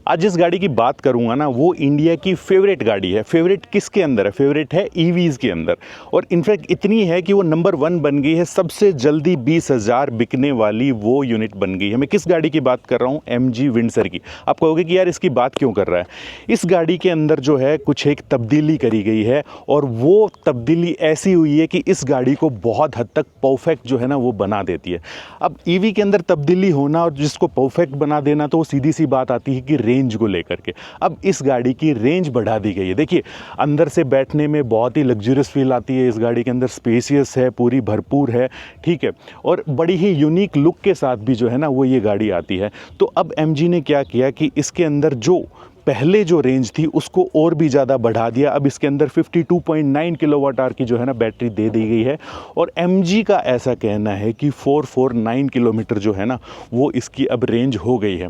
आज जिस गाड़ी की बात करूंगा ना वो इंडिया की फेवरेट गाड़ी है। फेवरेट किसके अंदर है? फेवरेट है ईवीज़ के अंदर। और इनफैक्ट इतनी है कि वो नंबर 1 बन गई है, सबसे जल्दी 20,000 बिकने वाली वो यूनिट बन गई है। मैं किस गाड़ी की बात कर रहा हूँ? MG विंडसर की। आप कहोगे कि यार इसकी बात क्यों कर रहा है? इस गाड़ी के अंदर जो है कुछ एक तब्दीली करी गई है और वो तब्दीली ऐसी हुई है कि इस गाड़ी को बहुत हद तक परफेक्ट जो है ना वो बना देती है। अब ईवी के अंदर तब्दीली होना और जिसको परफेक्ट बना देना तो वो सीधी सी बात आती है कि रेंज को लेकर के। अब इस गाड़ी की रेंज बढ़ा दी गई है। देखिए अंदर से बैठने में बहुत ही लग्जरियस फील आती है। इस गाड़ी के अंदर स्पेसियस है, पूरी भरपूर है, ठीक है, और बड़ी ही यूनिक लुक के साथ भी जो है ना वो ये गाड़ी आती है। तो अब MG ने क्या किया कि इसके अंदर जो पहले जो रेंज थी उसको और भी ज़्यादा बढ़ा दिया। अब इसके अंदर 52.9 किलोवाट आवर की जो है ना बैटरी दे दी गई है और MG का ऐसा कहना है कि 449 किलोमीटर जो है ना वो इसकी अब रेंज हो गई है।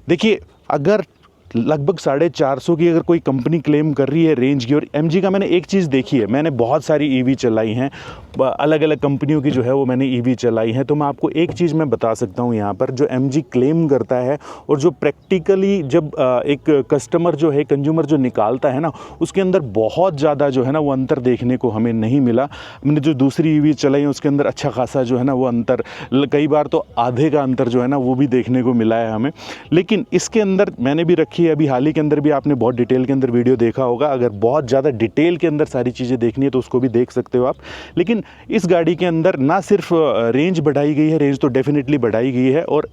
देखिए अगर लगभग 450 की अगर कोई कंपनी क्लेम कर रही है रेंज की, और MG का मैंने एक चीज़ देखी है, मैंने बहुत सारी EV चलाई हैं, अलग अलग कंपनियों की जो है वो मैंने EV चलाई है, तो मैं आपको एक चीज़ मैं बता सकता हूँ यहाँ पर जो MG क्लेम करता है और जो प्रैक्टिकली जब एक कस्टमर जो है, कंज्यूमर जो निकालता है ना, उसके अंदर बहुत ज़्यादा जो है ना वो अंतर देखने को हमें नहीं मिला। मैंने जो दूसरी EV चलाई है उसके अंदर अच्छा खासा जो है ना वो अंतर, कई बार तो आधे का अंतर जो है ना वो भी देखने को मिला है हमें। लेकिन इसके अंदर मैंने भी रखी है, अभी हाल ही के अंदर भी आपने बहुत डिटेल के अंदर वीडियो देखा होगा। अगर बहुत ज़्यादा डिटेल के अंदर सारी चीज़ें देखनी है तो उसको भी देख सकते हो आप। लेकिन इस गाड़ी के अंदर ना सिर्फ रेंज बढ़ाई गई है, रेंज तो डेफिनेटली बढ़ाई गई है। और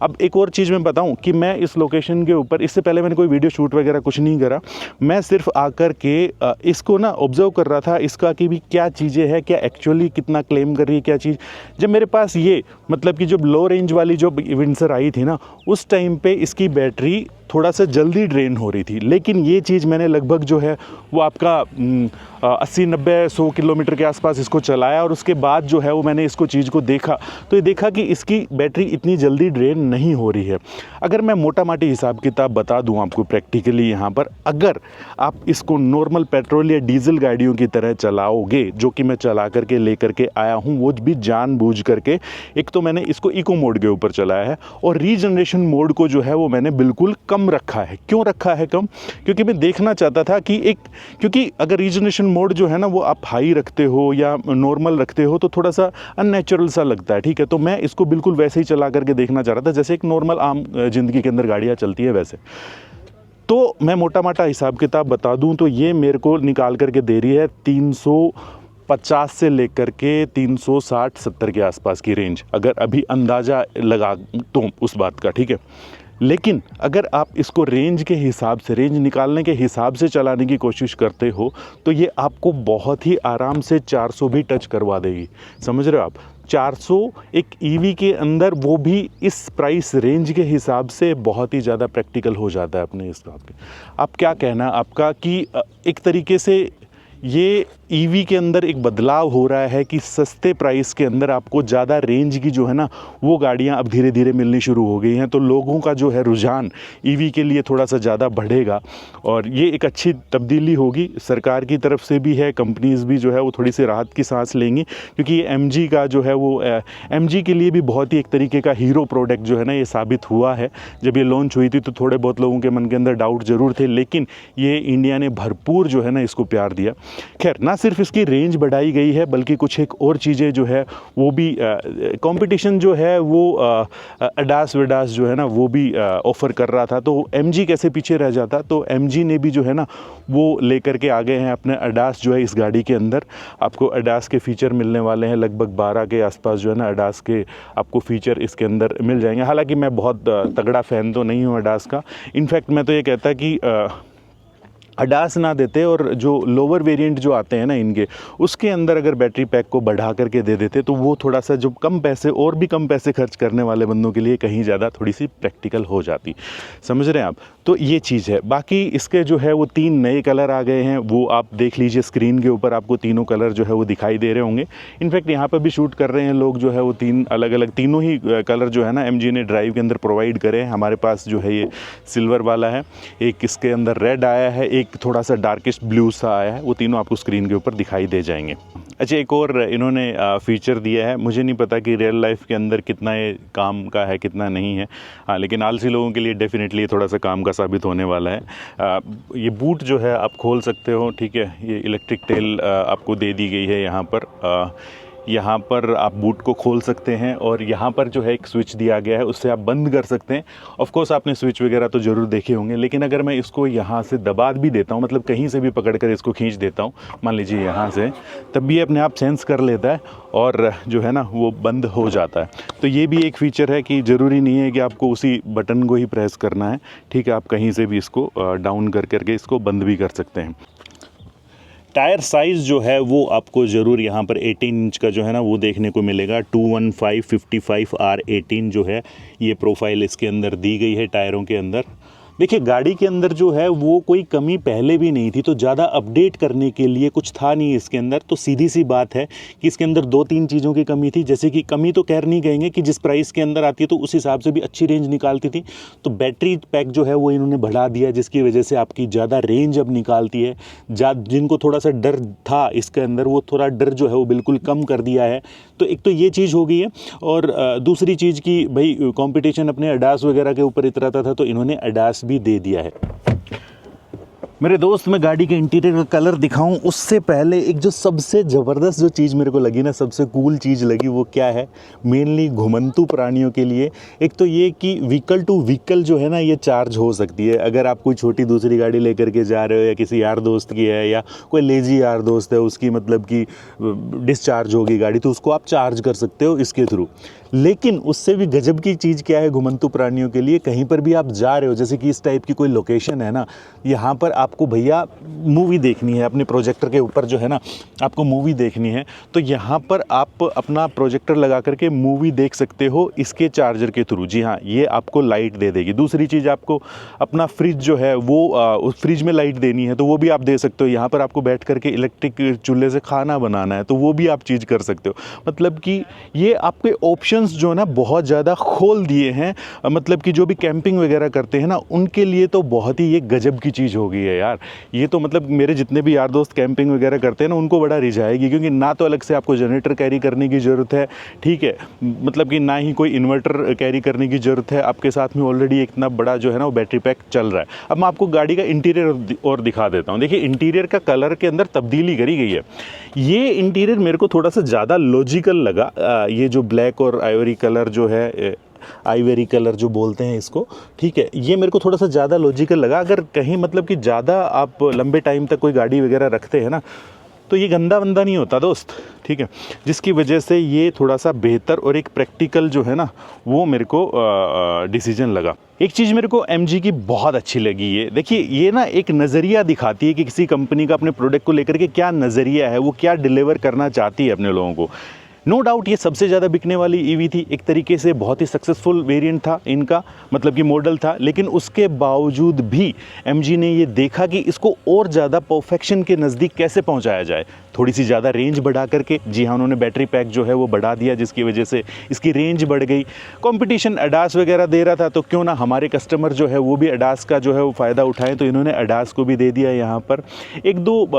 अब एक और चीज़ मैं बताऊं कि मैं इस लोकेशन के ऊपर, इससे पहले मैंने कोई वीडियो शूट वगैरह कुछ नहीं करा, मैं सिर्फ आकर के इसको ना ऑब्जर्व कर रहा था इसका कि भी क्या चीज़ें हैं, क्या एक्चुअली कितना क्लेम कर रही है क्या चीज़। जब मेरे पास ये मतलब कि जब लो रेंज वाली जो विंडसर आई थी ना उस टाइम पे इसकी बैटरी थोड़ा सा जल्दी ड्रेन हो रही थी, लेकिन ये चीज़ मैंने लगभग जो है वो आपका 80-90-100 किलोमीटर के आसपास इसको चलाया और उसके बाद जो है वो मैंने इसको चीज़ को देखा तो ये देखा कि इसकी बैटरी इतनी जल्दी ड्रेन नहीं हो रही है। अगर मैं मोटा माटी हिसाब किताब बता दूं आपको प्रैक्टिकली यहाँ पर, अगर आप इसको नॉर्मल पेट्रोल या डीजल गाड़ियों की तरह चलाओगे, जो कि मैं चला करके लेकर के आया हूँ, वो भी जानबूझ करके, एक तो मैंने इसको इको मोड के ऊपर चलाया है और रीजनरेशन मोड को जो है वो मैंने बिल्कुल कम रखा है। क्यों रखा है कम? क्योंकि मैं देखना चाहता था कि क्योंकि अगर रीजनरेशन मोड जो है ना वो आप हाई रखते हो या नॉर्मल रखते हो तो थोड़ा सा अननेचुरल सा लगता है, ठीक है। तो मैं इसको बिल्कुल वैसे ही चला करके देखना चाह रहा था जैसे एक नॉर्मल आम जिंदगी के अंदर गाड़ियाँ चलती है वैसे। तो मैं मोटा माटा हिसाब किताब बता दूं तो ये मेरे को निकाल करके दे रही है 350 से लेकर के 360-70 के आसपास की रेंज, अगर अभी अंदाज़ा लगा तो उस बात का, ठीक है। लेकिन अगर आप इसको रेंज के हिसाब से, रेंज निकालने के हिसाब से चलाने की कोशिश करते हो तो ये आपको बहुत ही आराम से 400 भी टच करवा देगी। समझ रहे हो आप? 400 एक EV के अंदर, वो भी इस प्राइस रेंज के हिसाब से बहुत ही ज़्यादा प्रैक्टिकल हो जाता है अपने हिसाब के। आप क्या कहना आपका कि एक तरीके से ये EV के अंदर एक बदलाव हो रहा है कि सस्ते प्राइस के अंदर आपको ज़्यादा रेंज की जो है ना वो गाड़ियां अब धीरे धीरे मिलनी शुरू हो गई हैं, तो लोगों का जो है रुझान EV के लिए थोड़ा सा ज़्यादा बढ़ेगा और ये एक अच्छी तब्दीली होगी। सरकार की तरफ से भी है, कंपनीज़ भी जो है वो थोड़ी सी राहत की सांस लेंगी, क्योंकि ये MG का जो है वो MG के लिए भी बहुत ही एक तरीके का हीरो प्रोडक्ट जो है ना ये साबित हुआ है। जब ये लॉन्च हुई थी तो थोड़े बहुत लोगों के मन के अंदर डाउट ज़रूर थे, लेकिन ये इंडिया ने भरपूर जो है ना इसको प्यार दिया। खैर, ना सिर्फ इसकी रेंज बढ़ाई गई है बल्कि कुछ एक और चीज़ें जो है वो भी, कंपटीशन जो है वो अडास वेडास जो है ना वो भी ऑफ़र कर रहा था, तो MG कैसे पीछे रह जाता। तो MG ने भी जो है ना वो लेकर के आ गए हैं अपने अडास जो है इस गाड़ी के अंदर। आपको अडास के फ़ीचर मिलने वाले हैं, लगभग 12 के आसपास जो है ना अडास के आपको फ़ीचर इसके अंदर मिल जाएंगे। हालांकि मैं बहुत तगड़ा फ़ैन तो नहीं हूँ अडास का। इनफैक्ट मैं तो ये कहता कि अडास ना देते और जो लोअर वेरिएंट जो आते हैं ना इनके, उसके अंदर अगर बैटरी पैक को बढ़ा करके दे देते तो वो थोड़ा सा जो कम पैसे, और भी कम पैसे खर्च करने वाले बंदों के लिए कहीं ज़्यादा थोड़ी सी प्रैक्टिकल हो जाती। समझ रहे हैं आप? तो ये चीज़ है। बाकी इसके जो है वो 3 नए कलर आ गए हैं, वो आप देख लीजिए स्क्रीन के ऊपर, आपको तीनों कलर जो है वो दिखाई दे रहे होंगे। इनफैक्ट यहाँ पर भी शूट कर रहे हैं लोग जो है वो 3 अलग अलग, तीनों ही कलर जो है ना MG ने ड्राइव के अंदर प्रोवाइड करे हैं। हमारे पास जो है ये सिल्वर वाला है, एक इसके अंदर रेड आया है, एक थोड़ा सा डार्केस्ट ब्लू सा आया है, वो तीनों आपको स्क्रीन के ऊपर दिखाई दे जाएंगे। अच्छा, एक और इन्होंने फ़ीचर दिया है, मुझे नहीं पता कि रियल लाइफ के अंदर कितना ये काम का है कितना नहीं है, हाँ, लेकिन आलसी लोगों के लिए डेफिनेटली थोड़ा सा काम का साबित होने वाला है। ये बूट जो है आप खोल सकते हो, ठीक है, ये इलेक्ट्रिक टेल आपको दे दी गई है यहाँ पर आप बूट को खोल सकते हैं और यहाँ पर जो है एक स्विच दिया गया है, उससे आप बंद कर सकते हैं। ऑफ कोर्स आपने स्विच वगैरह तो ज़रूर देखे होंगे, लेकिन अगर मैं इसको यहाँ से दबा भी देता हूँ, मतलब कहीं से भी पकड़ कर इसको खींच देता हूँ, मान लीजिए यहाँ से, तब भी अपने आप सेंस कर लेता है और जो है ना वो बंद हो जाता है। तो ये भी एक फ़ीचर है कि ज़रूरी नहीं है कि आपको उसी बटन को ही प्रेस करना है, ठीक है, आप कहीं से भी इसको डाउन कर करके इसको बंद भी कर सकते हैं। टायर साइज़ जो है वो आपको ज़रूर यहाँ पर 18 इंच का जो है ना वो देखने को मिलेगा। 215/55R18 जो है ये प्रोफाइल इसके अंदर दी गई है टायरों के अंदर। देखिए, गाड़ी के अंदर जो है वो कोई कमी पहले भी नहीं थी, तो ज़्यादा अपडेट करने के लिए कुछ था नहीं इसके अंदर। तो सीधी सी बात है कि इसके अंदर 2-3 चीज़ों की कमी थी, जैसे कि कमी तो कह नहीं कहेंगे कि जिस प्राइस के अंदर आती है तो उस हिसाब से भी अच्छी रेंज निकालती थी। तो बैटरी पैक जो है वो इन्होंने बढ़ा दिया, जिसकी वजह से आपकी ज़्यादा रेंज अब निकालती है। जिनको थोड़ा सा डर था इसके अंदर, वो थोड़ा डर जो है वो बिल्कुल कम कर दिया है। तो एक तो ये चीज़ हो गई है, और दूसरी चीज़ की भाई कंपटीशन अपने अडास वगैरह के ऊपर इतराता था, तो इन्होंने अडास भी दे दिया है। मेरे दोस्त, मैं गाड़ी के इंटीरियर का कलर दिखाऊं उससे पहले एक जो सबसे ज़बरदस्त जो चीज़ मेरे को लगी ना, सबसे कूल चीज़ लगी, वो क्या है, मेनली घुमंतू प्राणियों के लिए। एक तो ये कि व्हीकल टू व्हीकल जो है ना ये चार्ज हो सकती है। अगर आप कोई छोटी दूसरी गाड़ी लेकर के जा रहे हो, या किसी यार दोस्त की है, या कोई लेजी यार दोस्त है, उसकी मतलब कि डिस्चार्ज होगी गाड़ी, तो उसको आप चार्ज कर सकते हो इसके थ्रू। लेकिन उससे भी गजब की चीज़ क्या है घुमंतू प्राणियों के लिए, कहीं पर भी आप जा रहे हो, जैसे कि इस टाइप की कोई लोकेशन है ना, यहाँ पर आपको भैया मूवी देखनी है, अपने प्रोजेक्टर के ऊपर जो है ना आपको मूवी देखनी है, तो यहाँ पर आप अपना प्रोजेक्टर लगा करके मूवी देख सकते हो इसके चार्जर के थ्रू। जी हाँ, ये आपको लाइट दे देगी। दूसरी चीज़, आपको अपना फ्रिज जो है वो उस फ्रिज में लाइट देनी है तो वो भी आप दे सकते हो। यहाँ पर आपको बैठ करके इलेक्ट्रिक चूल्हे से खाना बनाना है तो वो भी आप चीज़ कर सकते हो। मतलब कि ये आपके ऑप्शंस जो ना बहुत ज़्यादा खोल दिए हैं। मतलब कि जो भी कैंपिंग वगैरह करते हैं ना, उनके लिए तो बहुत ही ये गजब की चीज़ हो गई है यार। ये तो मतलब मेरे जितने भी यार दोस्त कैंपिंग वगैरह करते हैं ना, उनको बड़ा रिझाएगी, क्योंकि ना तो अलग से आपको जनरेटर कैरी करने की ज़रूरत है, ठीक है, मतलब कि ना ही कोई इन्वर्टर कैरी करने की ज़रूरत है। आपके साथ में ऑलरेडी इतना बड़ा जो है ना वो बैटरी पैक चल रहा है। अब मैं आपको गाड़ी का इंटीरियर और दिखा देता हूँ। देखिए, इंटीरियर का कलर के अंदर तब्दीली करी गई है। ये इंटीरियर मेरे को थोड़ा सा ज़्यादा लॉजिकल लगा। ये जो ब्लैक और आइवरी कलर जो है, आइवरी कलर जो बोलते हैं इसको, ठीक है, ये मेरे को थोड़ा सा ज़्यादा लॉजिकल लगा। अगर कहीं मतलब कि ज़्यादा आप लंबे टाइम तक कोई गाड़ी वगैरह रखते हैं ना, तो ये गंदा वंदा नहीं होता दोस्त, ठीक है, जिसकी वजह से ये थोड़ा सा बेहतर और एक प्रैक्टिकल जो है ना वो मेरे को डिसीजन लगा। एक चीज़ मेरे को MG की बहुत अच्छी लगी है। देखिए, ये ना एक नज़रिया दिखाती है कि किसी कंपनी का अपने प्रोडक्ट को लेकर के क्या नज़रिया है, वो क्या डिलीवर करना चाहती है अपने लोगों को। नो डाउट ये सबसे ज़्यादा बिकने वाली EV थी, एक तरीके से बहुत ही सक्सेसफुल वेरिएंट था इनका, मतलब कि मॉडल था। लेकिन उसके बावजूद भी MG ने ये देखा कि इसको और ज़्यादा परफेक्शन के नज़दीक कैसे पहुंचाया जाए, थोड़ी सी ज़्यादा रेंज बढ़ा करके। जी हाँ, उन्होंने बैटरी पैक जो है वो बढ़ा दिया, जिसकी वजह से इसकी रेंज बढ़ गई। कंपटीशन अडास वगैरह दे रहा था, तो क्यों ना हमारे कस्टमर जो है वो भी अडास का जो है वो फ़ायदा उठाएं, तो इन्होंने अडास को भी दे दिया यहाँ पर। एक दो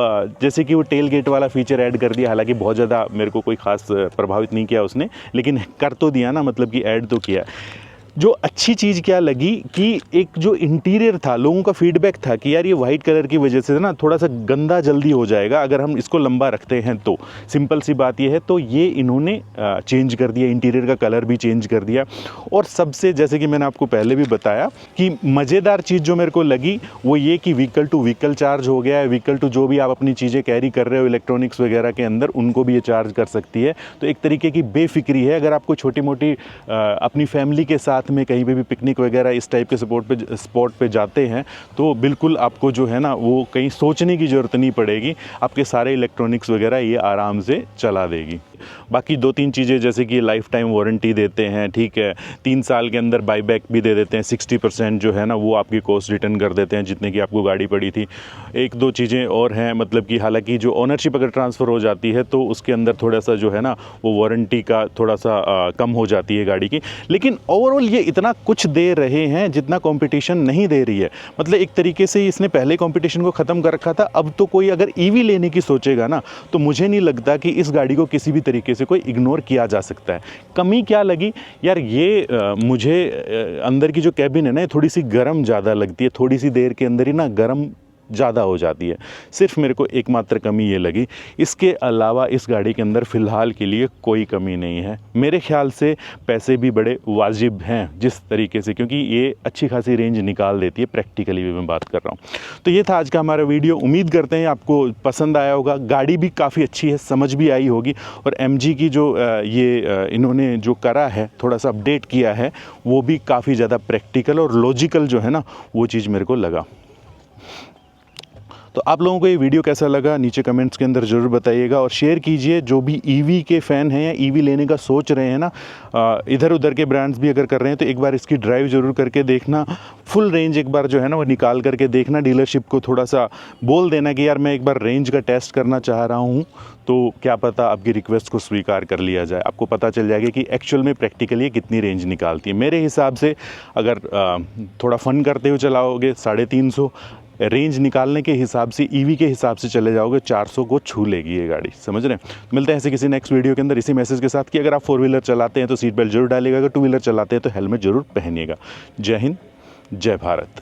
जैसे कि वो टेल गेट वाला फीचर ऐड कर दिया, हालांकि बहुत ज़्यादा मेरे को कोई ख़ास प्रभावित नहीं किया उसने, लेकिन कर तो दिया ना, मतलब कि ऐड तो किया। जो अच्छी चीज़ क्या लगी कि एक जो इंटीरियर था, लोगों का फीडबैक था कि यार ये वाइट कलर की वजह से ना थोड़ा सा गंदा जल्दी हो जाएगा अगर हम इसको लंबा रखते हैं तो। सिंपल सी बात ये है, तो ये इन्होंने चेंज कर दिया, इंटीरियर का कलर भी चेंज कर दिया। और सबसे, जैसे कि मैंने आपको पहले भी बताया कि मज़ेदार चीज़ जो मेरे को लगी वो ये कि व्हीकल टू व्हीकल चार्ज हो गया है। व्हीकल टू जो भी आप अपनी चीज़ें कैरी कर रहे हो इलेक्ट्रॉनिक्स वगैरह के अंदर, उनको भी ये चार्ज कर सकती है। तो एक तरीके की बेफिक्री है। अगर आपको छोटी मोटी अपनी फैमिली के साथ में कहीं पे भी पिकनिक वगैरह इस टाइप के स्पॉट पे जाते हैं, तो बिल्कुल आपको जो है ना वो कहीं सोचने की ज़रूरत नहीं पड़ेगी, आपके सारे इलेक्ट्रॉनिक्स वगैरह ये आराम से चला देगी। बाकी 2-3 चीज़ें जैसे कि लाइफ टाइम वारंटी देते हैं, ठीक है, 3 साल के अंदर बाईबैक भी दे देते हैं, 60% जो है ना वो आपकी कॉस्ट रिटर्न कर देते हैं जितने की आपको गाड़ी पड़ी थी। 1-2 चीज़ें और हैं, मतलब कि हालांकि जो ओनरशिप अगर ट्रांसफ़र हो जाती है तो उसके अंदर थोड़ा सा जो है ना वो वारंटी का थोड़ा सा कम हो जाती है गाड़ी की, लेकिन ओवरऑल ये इतना कुछ दे रहे हैं जितना कंपटीशन नहीं दे रही है। मतलब एक तरीके से इसने पहले कंपटीशन को ख़त्म कर रखा था। अब तो कोई अगर ईवी लेने की सोचेगा ना तो मुझे नहीं लगता कि इस गाड़ी को किसी भी तरीके से कोई इग्नोर किया जा सकता है। कमी क्या लगी यार, ये मुझे अंदर की जो कैबिन है ना थोड़ी सी गर्म ज़्यादा लगती है, थोड़ी सी देर के अंदर ही ना गर्म ज़्यादा हो जाती है। सिर्फ मेरे को एकमात्र कमी ये लगी, इसके अलावा इस गाड़ी के अंदर फ़िलहाल के लिए कोई कमी नहीं है। मेरे ख्याल से पैसे भी बड़े वाजिब हैं जिस तरीके से, क्योंकि ये अच्छी खासी रेंज निकाल देती है, प्रैक्टिकली भी मैं बात कर रहा हूँ। तो ये था आज का हमारा वीडियो, उम्मीद करते हैं आपको पसंद आया होगा। गाड़ी भी काफ़ी अच्छी है, समझ भी आई होगी, और MG की जो इन्होंने जो करा है, थोड़ा सा अपडेट किया है, वो भी काफ़ी ज़्यादा प्रैक्टिकल और लॉजिकल जो है ना वो चीज़ मेरे को लगा। तो आप लोगों को ये वीडियो कैसा लगा नीचे कमेंट्स के अंदर ज़रूर बताइएगा, और शेयर कीजिए जो भी ईवी के फ़ैन हैं या ईवी लेने का सोच रहे हैं ना, इधर उधर के ब्रांड्स भी अगर कर रहे हैं तो एक बार इसकी ड्राइव ज़रूर करके देखना, फुल रेंज एक बार जो है ना वो निकाल करके देखना। डीलरशिप को थोड़ा सा बोल देना कि यार मैं एक बार रेंज का टेस्ट करना चाह रहा हूँ, तो क्या पता आपकी रिक्वेस्ट को स्वीकार कर लिया जाए। आपको पता चल जाएगा कि एक्चुअल में प्रैक्टिकली कितनी रेंज निकालती है। मेरे हिसाब से अगर थोड़ा फ़न करते हुए चलाओगे 350, रेंज निकालने के हिसाब से ईवी के हिसाब से चले जाओगे 400 को छू लेगी ये गाड़ी, समझ रहे हैं। मिलते हैं ऐसे किसी नेक्स्ट वीडियो के अंदर इसी मैसेज के साथ कि अगर आप 4 व्हीलर चलाते हैं तो सीट बेल्ट जरूर डालिएगा, अगर 2 व्हीलर चलाते हैं तो हेलमेट जरूर पहनिएगा। जय हिंद, जय भारत।